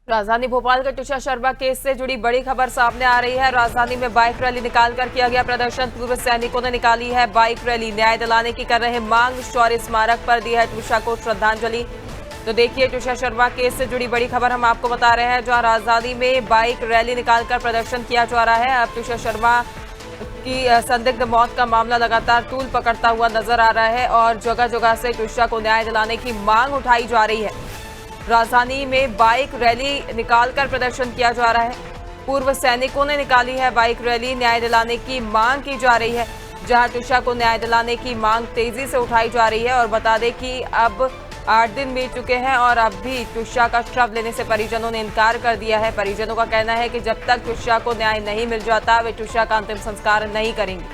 राजधानी भोपाल के तुषार शर्मा केस से जुड़ी बड़ी खबर सामने आ रही है। राजधानी में बाइक रैली निकालकर किया गया प्रदर्शन। पूर्व सैनिकों ने निकाली है बाइक रैली। न्याय दिलाने की कर रहे मांग। शौर्य स्मारक पर दी है तुषार को श्रद्धांजलि। तो देखिए, तुषार शर्मा केस से जुड़ी बड़ी खबर हम आपको बता रहे हैं, जहां राजधानी में बाइक रैली निकालकर प्रदर्शन किया जा रहा है। अब तुषार शर्मा की संदिग्ध मौत का मामला लगातार तूल पकड़ता हुआ नजर आ रहा है और जगह जगह से तुषार को न्याय दिलाने की मांग उठाई जा रही है। राजधानी में बाइक रैली निकालकर प्रदर्शन किया जा रहा है। पूर्व सैनिकों ने निकाली है बाइक रैली। न्याय दिलाने की मांग की जा रही है, जहां तुषार को न्याय दिलाने की मांग तेजी से उठाई जा रही है। और बता दें कि अब 8 दिन बीत चुके हैं और अब भी तुषार का शव लेने से परिजनों ने इनकार कर दिया है। परिजनों का कहना है कि जब तक तुषार को न्याय नहीं मिल जाता, वे तुषार का अंतिम संस्कार नहीं करेंगे।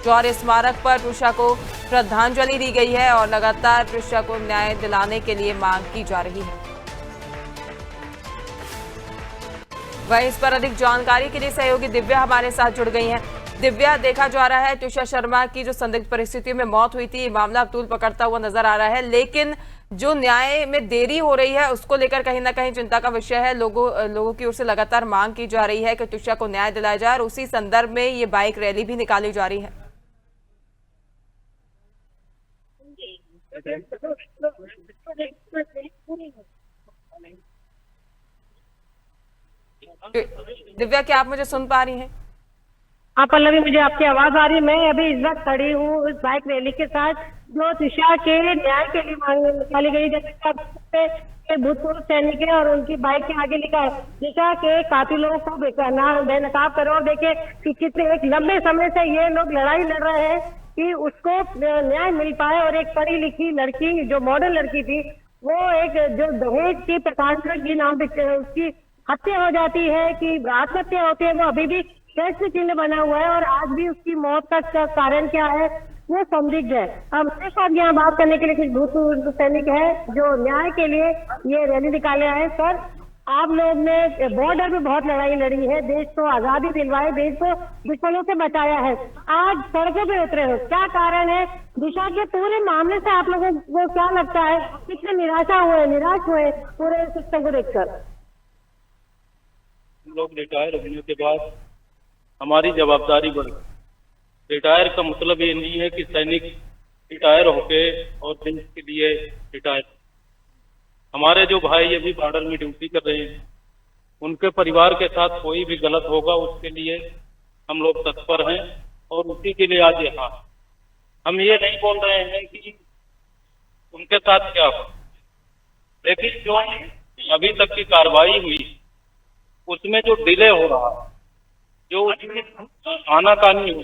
शौर्य स्मारक पर तुषार को श्रद्धांजलि दी गई है और लगातार तुषार को न्याय दिलाने के लिए मांग की जा रही है। वहीं इस पर अधिक जानकारी के लिए सहयोगी दिव्या हमारे साथ जुड़ गई हैं। दिव्या, देखा जा रहा है तुषार शर्मा की जो संदिग्ध परिस्थितियों में मौत हुई थी, ये मामला अब तूल पकड़ता हुआ नजर आ रहा है, लेकिन जो न्याय में देरी हो रही है उसको लेकर कहीं ना कहीं चिंता का विषय है। लोगों की ओर से लगातार मांग की जा रही है कि तुषार को न्याय दिलाया जाए और उसी संदर्भ में ये बाइक रैली भी निकाली जा रही है। दिव्या, क्या आप मुझे सुन पा रही हैं? हाँ पल्लवी, मुझे आपकी आवाज आ रही है। मैं अभी इस वक्त खड़ी हूँ उस बाइक रैली के साथ जो तुषार के न्याय के लिए मांग निकाली गई। जैसे भूतपूर्व सैनिक है और उनकी बाइक के आगे लिखा है तुषार के कातिलों को बेनकाब करो। और देखिए कि कितने एक लंबे समय से ये लोग लड़ाई लड़ रहे हैं कि उसको न्याय मिल पाए। और एक पढ़ी लिखी लड़की, जो मॉडर्न लड़की थी, वो एक जो दहेज की प्रताड़ना की नाम उसकी हत्या हो जाती है कि आत्महत्या होती है, वो अभी भी प्रश्न चिन्ह बना हुआ है। और आज भी उसकी मौत का कारण क्या है वो संदिग्ध है। अब मेरे साथ यहाँ बात करने के लिए कुछ भूतपूर्व सैनिक है जो न्याय के लिए ये रैली निकाले आए। सर, आप लोग ने बॉर्डर पे बहुत लड़ाई लड़ी है, देश को आजादी दिलवाई, देश को दुश्मनों से बचाया है, आज सड़कों पे उतरे हो, क्या कारण है? दिशा के पूरे मामले से आप लोगों को क्या लगता है, कितने निराश हुए पूरे सिस्टम को देखकर? लोग रिटायर होने के बाद हमारी जवाबदारी बढ़ गई। रिटायर का मतलब ये नहीं है कि सैनिक रिटायर होके और देश के लिए रिटायर। हमारे जो भाई अभी बॉर्डर में ड्यूटी कर रहे हैं, उनके परिवार के साथ कोई भी गलत होगा उसके लिए हम लोग तत्पर हैं और उसी के लिए आज यहाँ। हम ये नहीं बोल रहे हैं कि उनके साथ क्या हो, लेकिन जो अभी तक की कार्रवाई हुई उसमें जो डिले हो रहा है, जो उसमें आनाकानी हो,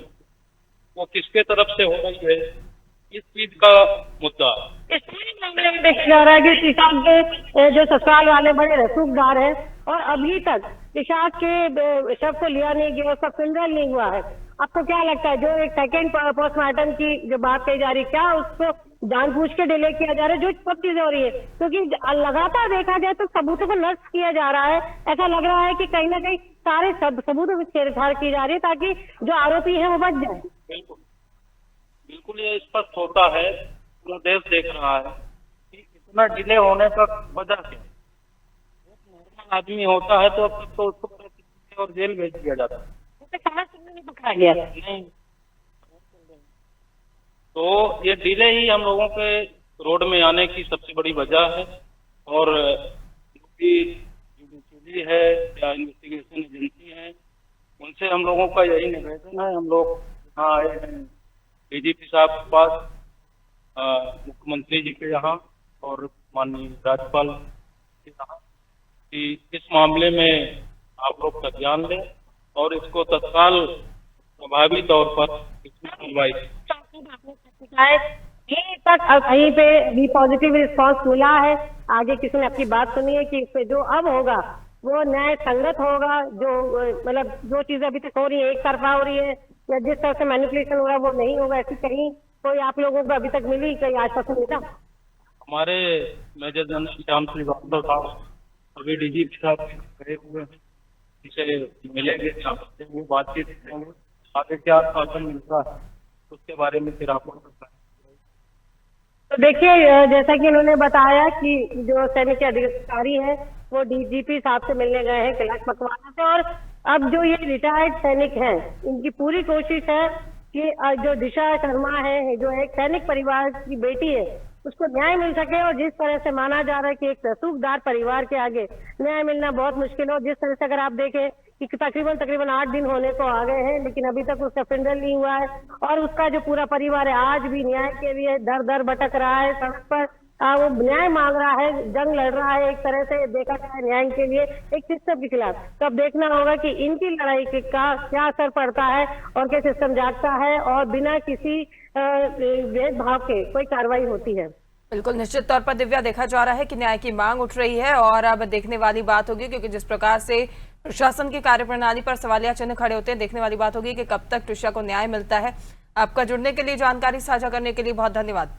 वो किसके तरफ से हो रही है, इस चीज का मुद्दा है। इस पूरे मामले में देखा जा रहा है कि किसान के जो ससुराल वाले बड़े रसूखदार हैं और अभी तक किसान के शव को लिया नहीं गया, उसका फिंगल नहीं हुआ है। आपको क्या लगता है, जो एक सेकेंड पोस्टमार्टम की जो बात कही जा रही है, क्या उसको जानबूझ के डिले किया जा रहा है? जो सब चीजें हो रही है क्योंकि लगातार देखा जाए तो सबूतों को नष्ट किया जा रहा है। ऐसा लग रहा है कि कहीं ना कहीं सारे सबूतों की छेड़छाड़ की जा रही है ताकि जो आरोपी है वो बच जाए। बिल्कुल बिल्कुल, ये स्पष्ट होता है, पूरा देश देख रहा है कि इतना डिले होने का वजह क्या। नॉर्मल आदमी होता है तो अब तक तो उसको और जेल भेज दिया जाता है, नहीं पकड़ा गया नहीं। तो ये डिले ही हम लोगों के रोड में आने की सबसे बड़ी वजह है। और जुडिशरी है या इन्वेस्टिगेशन एजेंसी है, उनसे हम लोगों का यही निवेदन है। हम लोग यहाँ आए हैं डीजीपी साहब के पास, मुख्यमंत्री जी के यहाँ और माननीय राज्यपाल के यहाँ कि इस मामले में आप लोग का ध्यान दें और इसको तत्काल प्रभावी तौर पर इसमें सुनवाई तक कहीं पे भी पॉजिटिव रिस्पांस मिला है? आगे किसी ने आपकी बात सुनी है कि इस पे जो अब होगा वो न्याय संगत होगा? जो मतलब जो चीजें अभी तक हो रही है एक तरफा हो रही है या जिस तरह से मैनिपुलेशन हो रहा है वो नहीं होगा, ऐसी कहीं कोई आप लोगों को अभी तक मिली, कहीं आश्वासन मिला? हमारे मेजर जनरल श्याम श्रीवास्तव साहब अभी डीजीपी साहब गए हुए हैं, इसे मिलेंगे, वो बातचीत करेंगे, आगे क्या आश्वासन मिलता है उसके बारे में फिर आपको बताएं। तो देखिए, जैसा कि उन्होंने बताया कि जो सैनिक के अधिकारी हैं वो डीजीपी साहब से मिलने गए हैं कैलाश मकवाना से। और अब जो ये रिटायर्ड सैनिक हैं, इनकी पूरी कोशिश है कि जो दिशा शर्मा है, जो एक सैनिक परिवार की बेटी है, उसको न्याय मिल सके। और जिस तरह से माना जा रहा है कि एक रसूखदार परिवार के आगे न्याय मिलना बहुत मुश्किल है। और जिस तरह से अगर आप देखें कि तकरीबन 8 दिन होने को आ गए हैं, लेकिन अभी तक उसका फिंडल नहीं हुआ है और उसका जो पूरा परिवार है आज भी न्याय के लिए दर दर भटक रहा है, सड़क पर वो न्याय मांग रहा है, जंग लड़ रहा है एक तरह से देखा जाए न्याय के लिए एक सिस्टम के खिलाफ। तो अब देखना होगा कि इनकी लड़ाई का क्या असर पड़ता है और क्या सिस्टम जागता है और बिना किसी भेदभाव के कोई कार्रवाई होती है। बिल्कुल, निश्चित तौर पर दिव्या देखा जा रहा है कि न्याय की मांग उठ रही है और अब देखने वाली बात होगी, क्योंकि जिस प्रकार से प्रशासन की कार्यप्रणाली पर सवालिया चिन्ह खड़े होते हैं, देखने वाली बात होगी कि कब तक ट्रिशा को न्याय मिलता है। आपका जुड़ने के लिए, जानकारी साझा करने के लिए बहुत धन्यवाद।